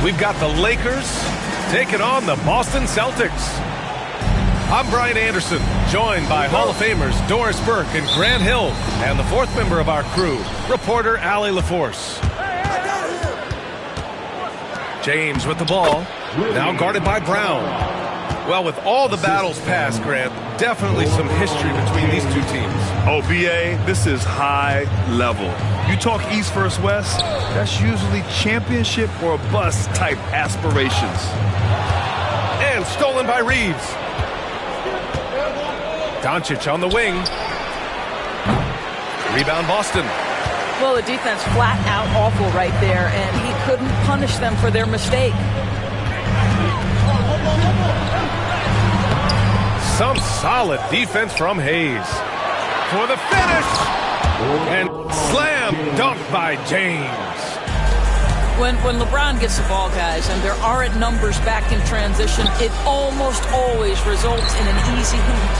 We've got the Lakers taking on the Boston Celtics. I'm Brian Anderson, joined by Hall of Famers Doris Burke and Grant Hill, and the fourth member of our crew, reporter Allie LaForce. James with the ball, now guarded by Brown. Well, with all the battles past, Grant, definitely some history between these two teams. Oh, B.A., this is high level. You talk East versus West, that's usually championship or bust type aspirations. And stolen by Reeves. Doncic on the wing. Rebound Boston. Well, the defense flat out awful right there, and he couldn't punish them for their mistake. Some solid defense from Hayes. For the finish. And slam dunk by James. When LeBron gets the ball, guys, and there aren't numbers back in transition, it almost always results in an easy hoop.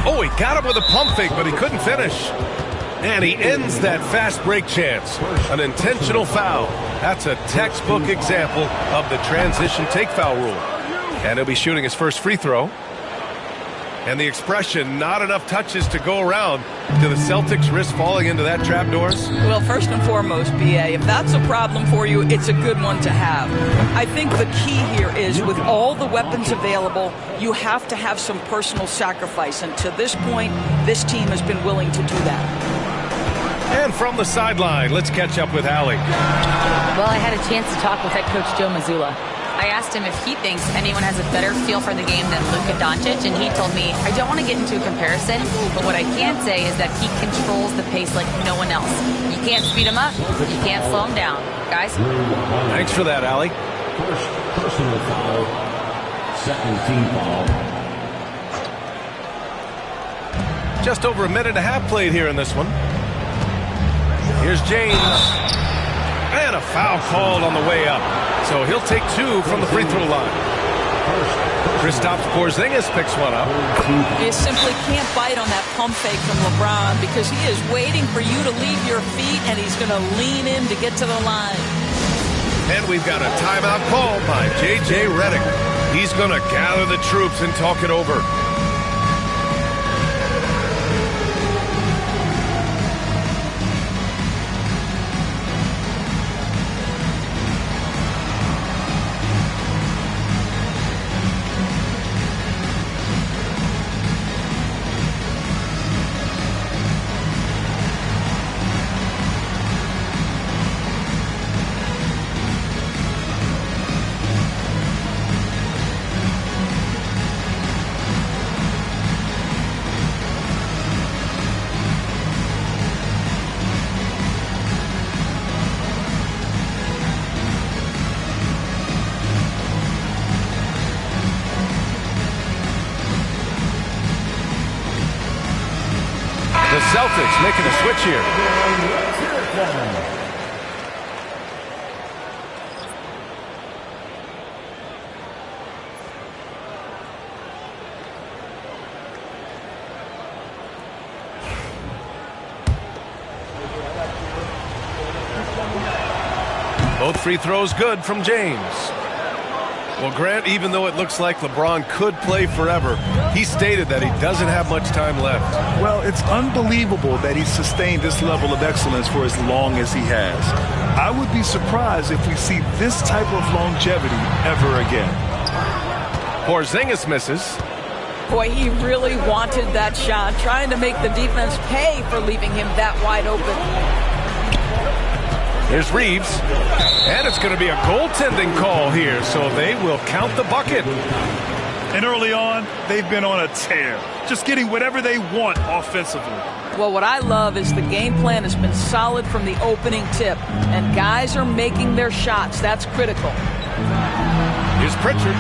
Oh, he got him with a pump fake, but he couldn't finish. And he ends that fast break chance. An intentional foul. That's a textbook example of the transition take foul rule. And he'll be shooting his first free throw. And the expression, not enough touches to go around. Do the Celtics risk falling into that trap, Doris? Well, first and foremost, B.A., if that's a problem for you, it's a good one to have. I think the key here is with all the weapons available, you have to have some personal sacrifice. And to this point, this team has been willing to do that. And from the sideline, let's catch up with Allie. Well, I had a chance to talk with head coach Joe Mazzulla. I asked him if he thinks anyone has a better feel for the game than Luka Doncic, and he told me, I don't want to get into a comparison, but what I can say is that he controls the pace like no one else. You can't speed him up, you can't slow him down. Guys? Thanks for that, Allie. First personal foul, second team foul. Just over a minute and a half played here in this one. Here's James. And a foul called on the way up. So he'll take two from the free throw line. Kristaps Porzingis picks one up. You simply can't bite on that pump fake from LeBron because he is waiting for you to leave your feet, and he's going to lean in to get to the line. And we've got a timeout called by J.J. Redick. He's going to gather the troops and talk it over. The Celtics making a switch here. Both free throws good from James. Well, Grant, even though it looks like LeBron could play forever, he stated that he doesn't have much time left. Well, it's unbelievable that he's sustained this level of excellence for as long as he has. I would be surprised if we see this type of longevity ever again. Porzingis misses. Boy, he really wanted that shot, trying to make the defense pay for leaving him that wide open. Here's Reeves, and it's going to be a goaltending call here, so they will count the bucket. And early on, they've been on a tear, just getting whatever they want offensively. Well, what I love is the game plan has been solid from the opening tip, and guys are making their shots. That's critical. Here's Pritchard.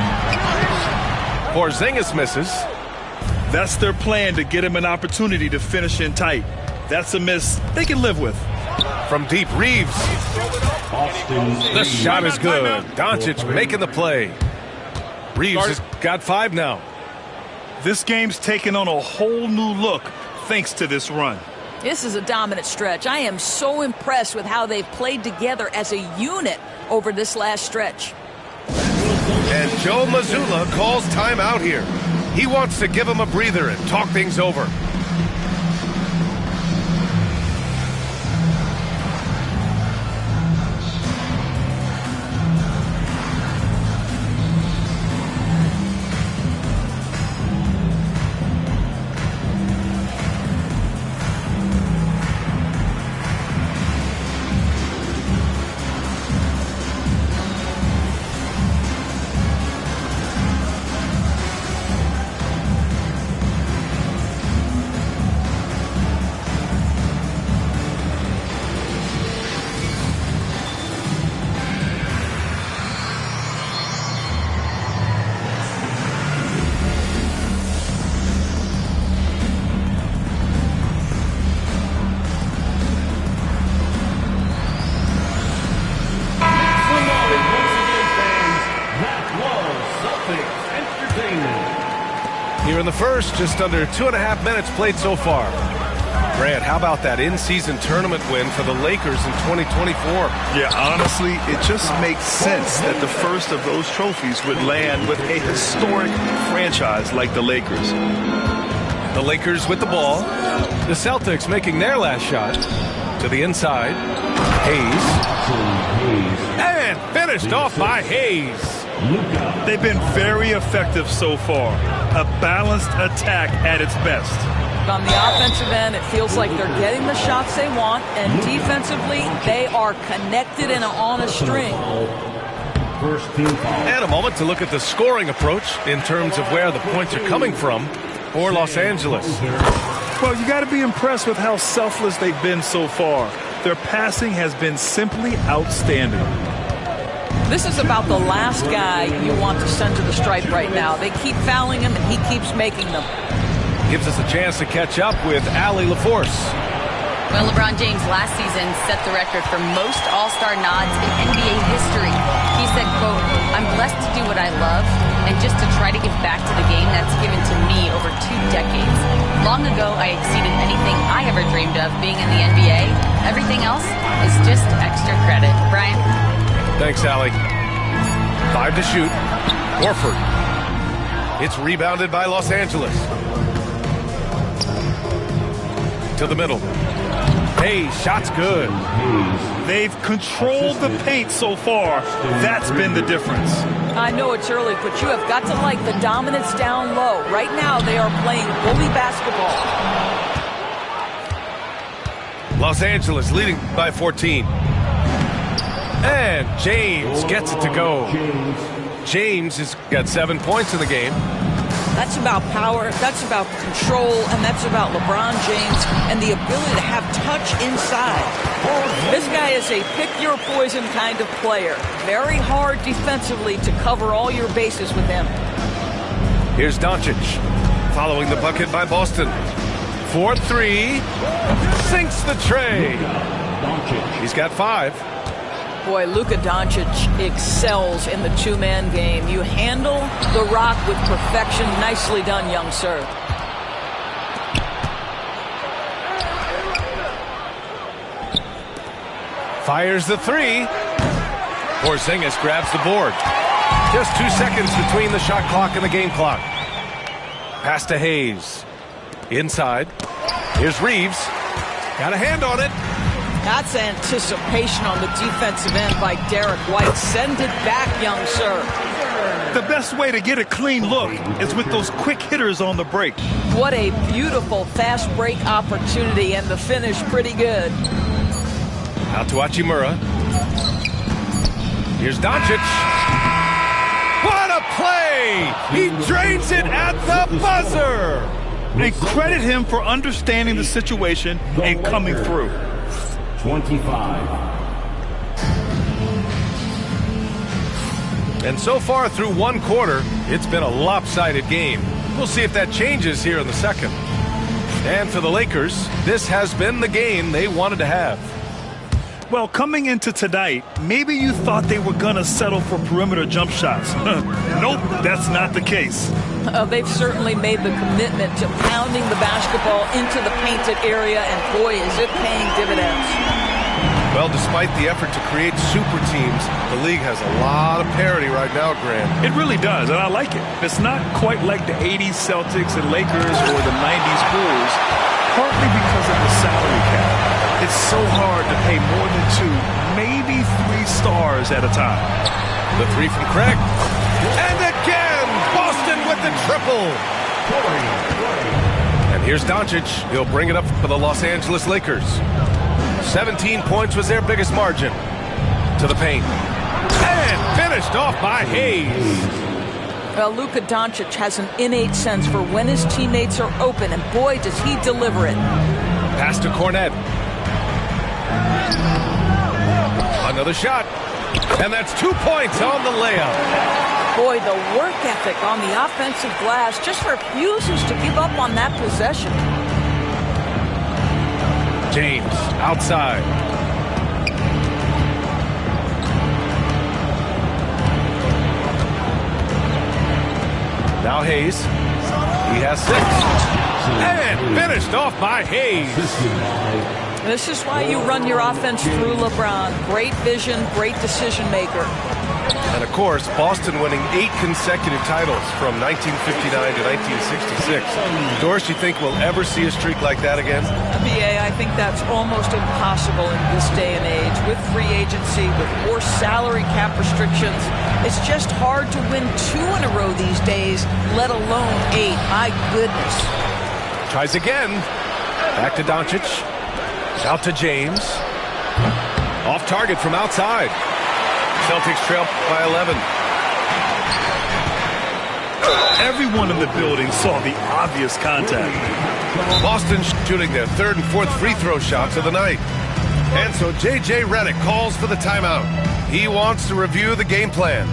Porzingis misses. That's their plan, to get him an opportunity to finish in tight. That's a miss they can live with. From deep, Reeves. The shot is good. Doncic making the play. Reeves has got 5 now. This game's taken on a whole new look thanks to this run. This is a dominant stretch. I am so impressed with how they've played together as a unit over this last stretch. And Joe Mazzulla calls timeout here. He wants to give him a breather and talk things over. Here in the first, just under 2.5 minutes played so far. Grant, how about that in-season tournament win for the Lakers in 2024? Yeah, honestly, it just makes sense that the first of those trophies would land with a historic franchise like the Lakers. The Lakers with the ball. The Celtics making their last shot. To the inside. Hayes. And finished off by Hayes. They've been very effective so far. A balanced attack at its best. On the offensive end, it feels like they're getting the shots they want, and defensively, they are connected and on a string. And a moment to look at the scoring approach in terms of where the points are coming from for Los Angeles. Well, you got to be impressed with how selfless they've been so far. Their passing has been simply outstanding. This is about the last guy you want to send to the stripe right now. They keep fouling him, and he keeps making them. Gives us a chance to catch up with Allie LaForce. Well, LeBron James last season set the record for most All-Star nods in NBA history. He said, quote, "I'm blessed to do what I love and just to try to give back to the game that's given to me over 2 decades. Long ago, I exceeded anything I ever dreamed of being in the NBA. Everything else is just extra credit." Brian? Thanks, Allie. 5 to shoot. Horford. It's rebounded by Los Angeles. To the middle. Hey, shot's good. They've controlled the paint so far. That's been the difference. I know it's early, but you have got to like the dominance down low. Right now, they are playing bully basketball. Los Angeles leading by 14. And James gets it to go. James has got 7 points in the game. That's about power, that's about control, and that's about LeBron James and the ability to have touch inside. This guy is a pick-your-poison kind of player. Very hard defensively to cover all your bases with him. Here's Doncic following the bucket by Boston. 4-3. Sinks the tray. He's got 5. Boy, Luka Doncic excels in the two-man game. You handle the rock with perfection. Nicely done, young sir. Fires the 3. Porzingis grabs the board. Just 2 seconds between the shot clock and the game clock. Pass to Hayes. Inside. Here's Reeves. Got a hand on it. That's anticipation on the defensive end by Derek White. Send it back, young sir. The best way to get a clean look is with those quick hitters on the break. What a beautiful fast break opportunity, and the finish pretty good. Out to Hachimura. Here's Doncic. What a play! He drains it at the buzzer! And credit him for understanding the situation and coming through. 25. And so far through one quarter, it's been a lopsided game. We'll see if that changes here in the second. And for the Lakers, this has been the game they wanted to have. Well, coming into tonight, maybe you thought they were going to settle for perimeter jump shots. Nope, that's not the case. They've certainly made the commitment to pounding the basketball into the painted area, and boy, is it paying dividends. Well, despite the effort to create super teams, the league has a lot of parity right now, Grant. It really does, and I like it. It's not quite like the 80s Celtics and Lakers or the 90s Bulls, partly because of the salary cap. It's so hard to pay more than 2, maybe 3 stars at a time. The three from Craig. And again, Boston with the triple. And here's Doncic. He'll bring it up for the Los Angeles Lakers. 17 points was their biggest margin. To the paint. And finished off by Hayes. Well, Luka Doncic has an innate sense for when his teammates are open, and boy, does he deliver it. Pass to Cornet. Another shot. And that's 2 points on the layup. Boy, the work ethic on the offensive glass just refuses to give up on that possession. James outside. Now Hayes. He has 6. And finished off by Hayes. This is why you run your offense through LeBron. Great vision, great decision maker. And of course, Boston winning 8 consecutive titles from 1959 to 1966. Doris, you think we'll ever see a streak like that again? BA, I think that's almost impossible in this day and age. With free agency, with more salary cap restrictions, it's just hard to win 2 in a row these days, let alone 8. My goodness. Tries again. Back to Doncic. Out to James. Off target from outside. Celtics trail by 11. Everyone in the building saw the obvious contact. Boston shooting their 3rd and 4th free throw shots of the night. And so J.J. Redick calls for the timeout. He wants to review the game plan.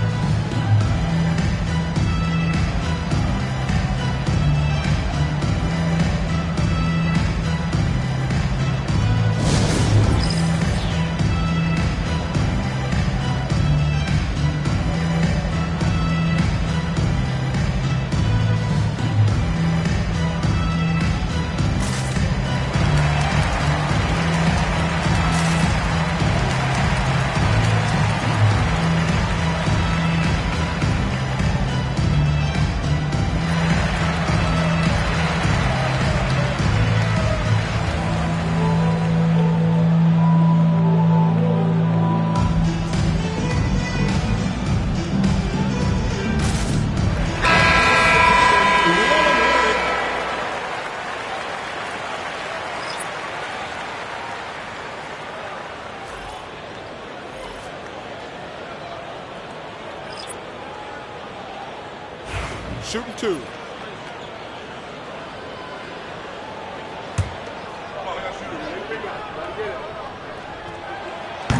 Shooting 2.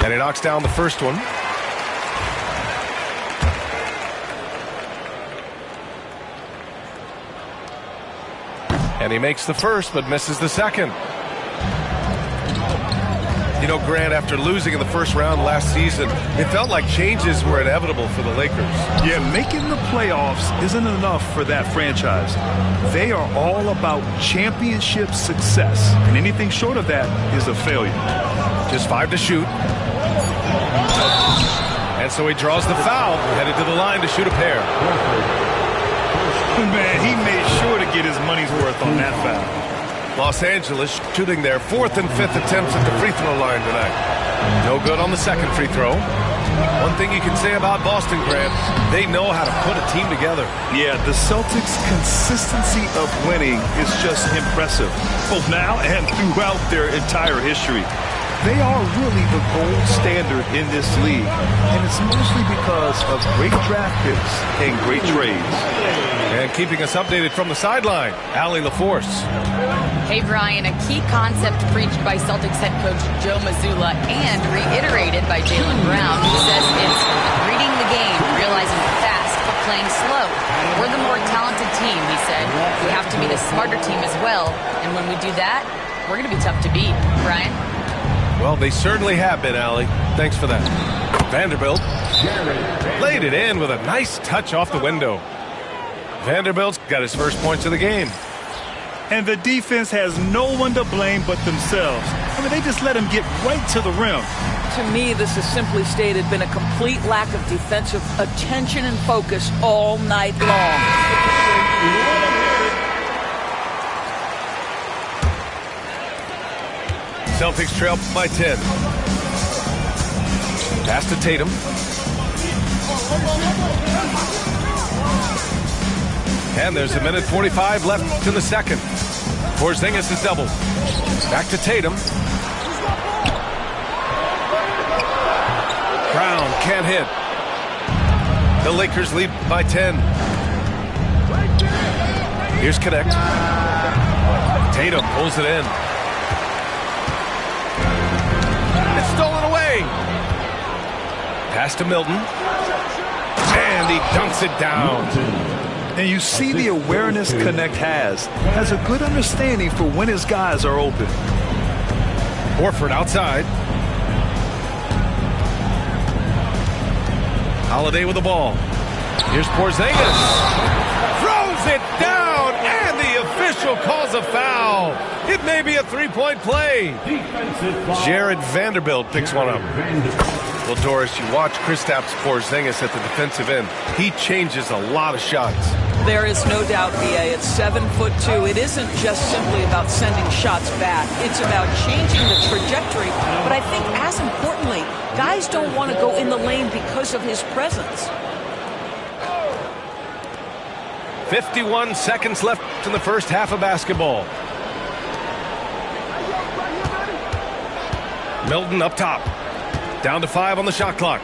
And he knocks down the first one. And he makes the first, but misses the second. You know, Grant, after losing in the first round last season, it felt like changes were inevitable for the Lakers. Yeah, making the playoffs isn't enough for that franchise. They are all about championship success, and anything short of that is a failure. Just 5 to shoot. And so he draws the foul, headed to the line to shoot a pair. Man, he made sure to get his money's worth on that foul. Los Angeles shooting their 4th and 5th attempts at the free throw line tonight. No good on the second free throw. One thing you can say about Boston, Grant, they know how to put a team together. Yeah, the Celtics' consistency of winning is just impressive, both now and throughout their entire history. They are really the gold standard in this league, and it's mostly because of great draft picks and great trades. And keeping us updated from the sideline, Allie LaForce. Hey, Brian, a key concept preached by Celtics head coach Joe Mazzulla and reiterated by Jaylen Brown, who says it's reading the game, realizing fast, but playing slow. We're the more talented team, he said. We have to be the smarter team as well, and when we do that, we're going to be tough to beat. Brian? Well, they certainly have been, Allie. Thanks for that. Vanderbilt laid it in with a nice touch off the window. Vanderbilt's got his first points of the game. And the defense has no one to blame but themselves. I mean, they just let him get right to the rim. To me, this has simply stated been a complete lack of defensive attention and focus all night long. Celtics trail by 10. Pass to Tatum. And there's 1:45 left in the second. Porzingis is doubled. Back to Tatum. Brown can't hit. The Lakers lead by 10. Here's Connect. Tatum pulls it in. It's stolen away. Pass to Milton. And he dunks it down. And you see the awareness Connect has a good understanding for when his guys are open. Horford outside. Holiday with the ball. Here's Porzingis. Throws it down, and the official calls a foul. It may be a three-point play. Jared Vanderbilt picks one up. Well, Doris, you watch Kristaps Porzingis at the defensive end. He changes a lot of shots. There is no doubt, B.A. It's 7'2". It isn't just simply about sending shots back. It's about changing the trajectory. But I think, as importantly, guys don't want to go in the lane because of his presence. 51 seconds left in the first half of basketball. Milton up top. Down to 5 on the shot clock.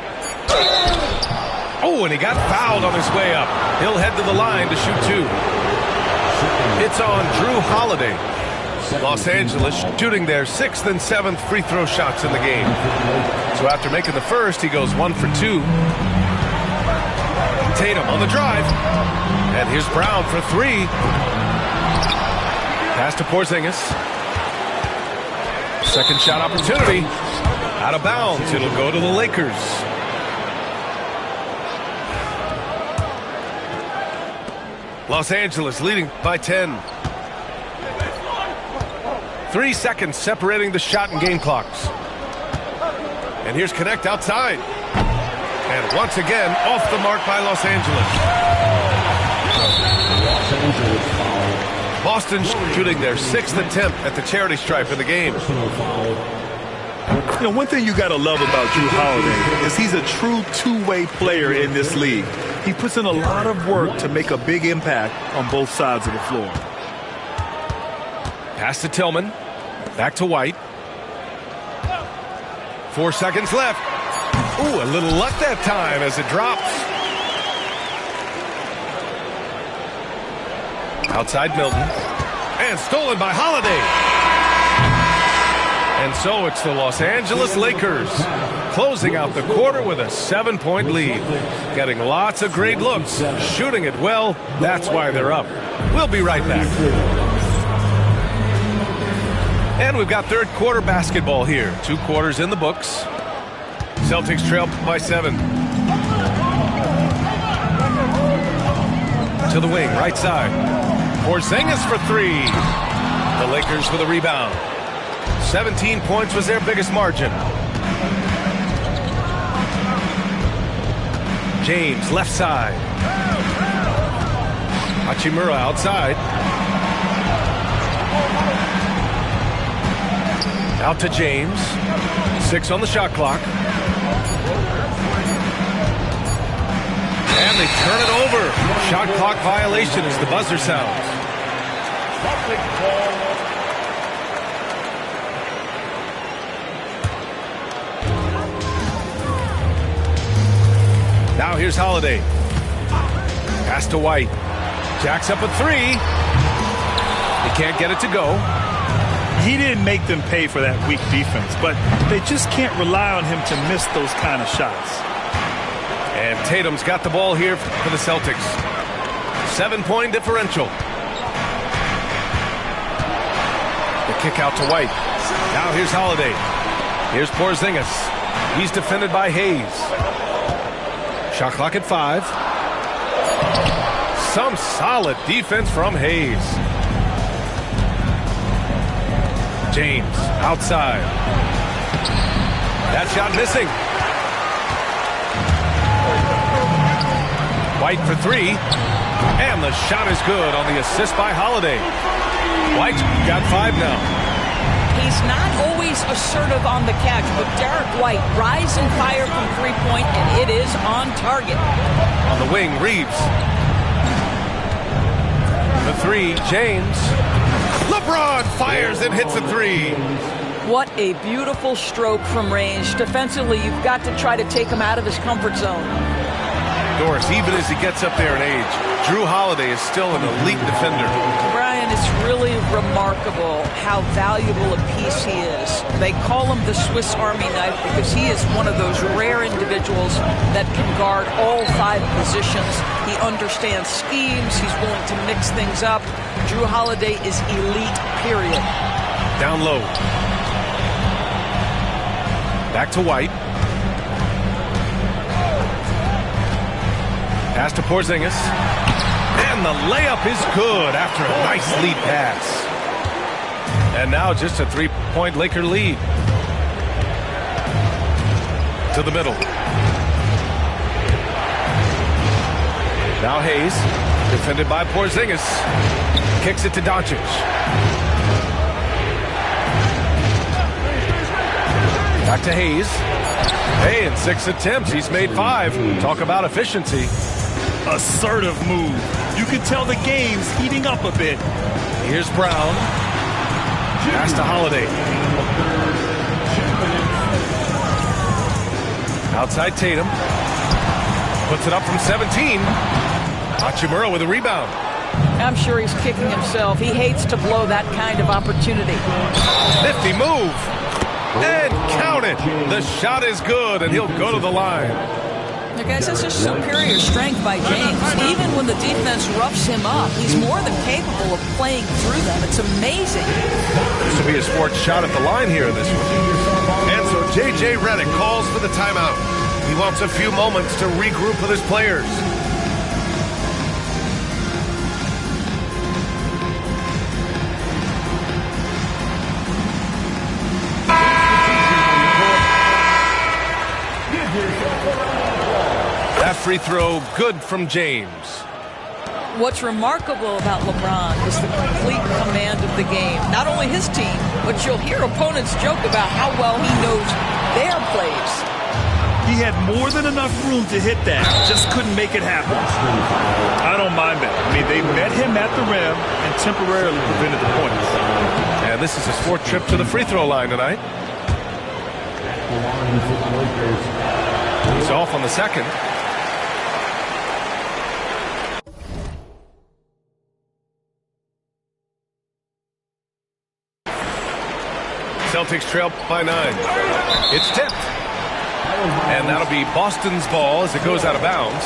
Oh, and he got fouled on his way up. He'll head to the line to shoot 2. It's on Drew Holiday. Los Angeles shooting their 6th and 7th free throw shots in the game. So after making the first, he goes 1 for 2. Tatum on the drive. And here's Brown for 3. Pass to Porzingis. Second shot opportunity. Out of bounds. It'll go to the Lakers. Los Angeles leading by 10. 3 seconds separating the shot and game clocks. And here's Connect outside. And once again, off the mark by Los Angeles. Boston shooting their 6th attempt at the charity stripe in the game. You know, one thing you got to love about Drew Holiday is he's a true two-way player in this league. He puts in a lot of work to make a big impact on both sides of the floor. Pass to Tillman. Back to White. 4 seconds left. Ooh, a little luck that time as it drops. Outside Milton. And stolen by Holiday. And so it's the Los Angeles Lakers closing out the quarter with a 7-point lead. Getting lots of great looks, shooting it well. That's why they're up. We'll be right back. And we've got third quarter basketball here. 2 quarters in the books. Celtics trail by 7. To the wing, right side. Porzingis for 3. The Lakers with a rebound. 17 points was their biggest margin. James, left side. Hachimura outside. Out to James. 6 on the shot clock. And they turn it over. Shot clock violation as the buzzer sounds. Now here's Holiday. Pass to White. Jacks up a 3. He can't get it to go. He didn't make them pay for that weak defense, but they just can't rely on him to miss those kind of shots. And Tatum's got the ball here for the Celtics. 7-point differential. The kick out to White. Now here's Holiday. Here's Porzingis. He's defended by Hayes. Shot clock at 5. Some solid defense from Hayes. James outside. That shot missing. White for 3. And the shot is good on the assist by Holiday. White's got 5 now. He's not always assertive on the catch, but Derek White, rise and fire from three-point, and it is on target. On the wing, Reeves. The 3, James. LeBron fires and hits a 3. What a beautiful stroke from range. Defensively, you've got to try to take him out of his comfort zone. Doris, even as he gets up there in age, Drew Holiday is still an elite defender. Brian, it's really remarkable how valuable a piece he is. They call him the Swiss Army knife because he is one of those rare individuals that can guard all 5 positions. He understands schemes. He's willing to mix things up. Drew Holiday is elite, period. Down low. Back to White. Pass to Porzingis. And the layup is good after a nice lead pass. And now just a 3-point Laker lead. To the middle. Now Hayes, defended by Porzingis. Kicks it to Doncic. Back to Hayes. Hey, in 6 attempts, he's made 5. Talk about efficiency. Assertive move. You can tell the game's heating up a bit. Here's Brown. Pass to Holiday. Outside Tatum. Puts it up from 17. Hachimura with a rebound. I'm sure he's kicking himself. He hates to blow that kind of opportunity. Nifty move. And count it. The shot is good, and he'll go to the line. Now, guys, this is superior strength by James. Even when the defense roughs him up, he's more than capable of playing through them. It's amazing. This will be his 4th shot at the line here in this one. And so J.J. Redick calls for the timeout. He wants a few moments to regroup with his players. That free throw, good from James. What's remarkable about LeBron is the complete command of the game. Not only his team, but you'll hear opponents joke about how well he knows their plays. He had more than enough room to hit that, just couldn't make it happen. I don't mind that. I mean, they met him at the rim and temporarily prevented the points. And this is his 4th trip to the free throw line tonight. He's off on the 2nd. Celtics trail by 9. It's tipped. And that'll be Boston's ball as it goes out of bounds.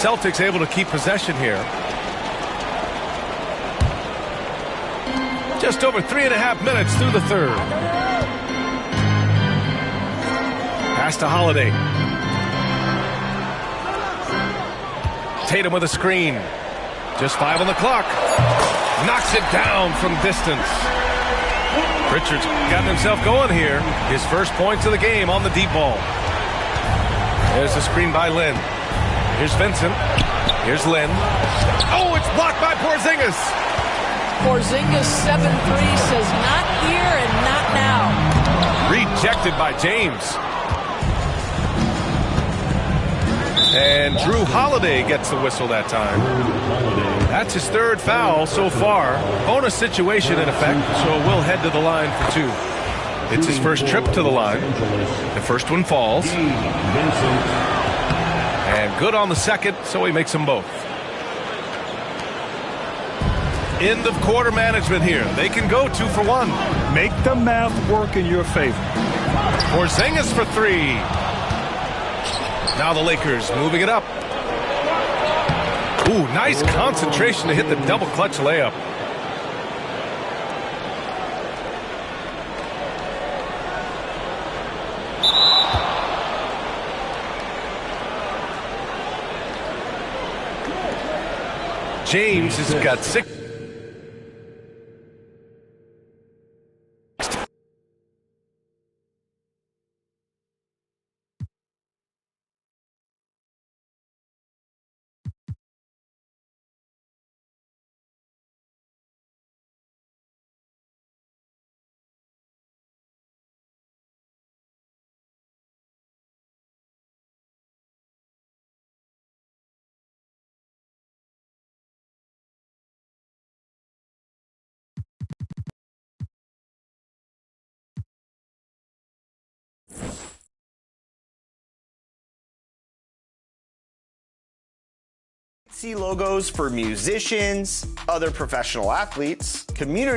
Celtics able to keep possession here. Just over 3.5 minutes through the 3rd. Pass to Holiday. Tatum with a screen. Just 5 on the clock. Knocks it down from distance. Richards gotten himself going here. His first points of the game on the deep ball. There's the screen by Lynn. Here's Vincent. Here's Lynn. Oh, it's blocked by Porzingis. Porzingis 7-3 says not here and not now. Rejected by James. And Drew Holiday gets the whistle that time. That's his 3rd foul so far. Bonus situation in effect, so we'll head to the line for 2. It's his first trip to the line. The first one falls. And good on the 2nd, so he makes them both. End of quarter management here. They can go 2 for 1. Make the math work in your favor. Porzingis for 3. Now the Lakers moving it up. Ooh, nice concentration to hit the double clutch layup. James has got 6. See logos for musicians, other professional athletes, community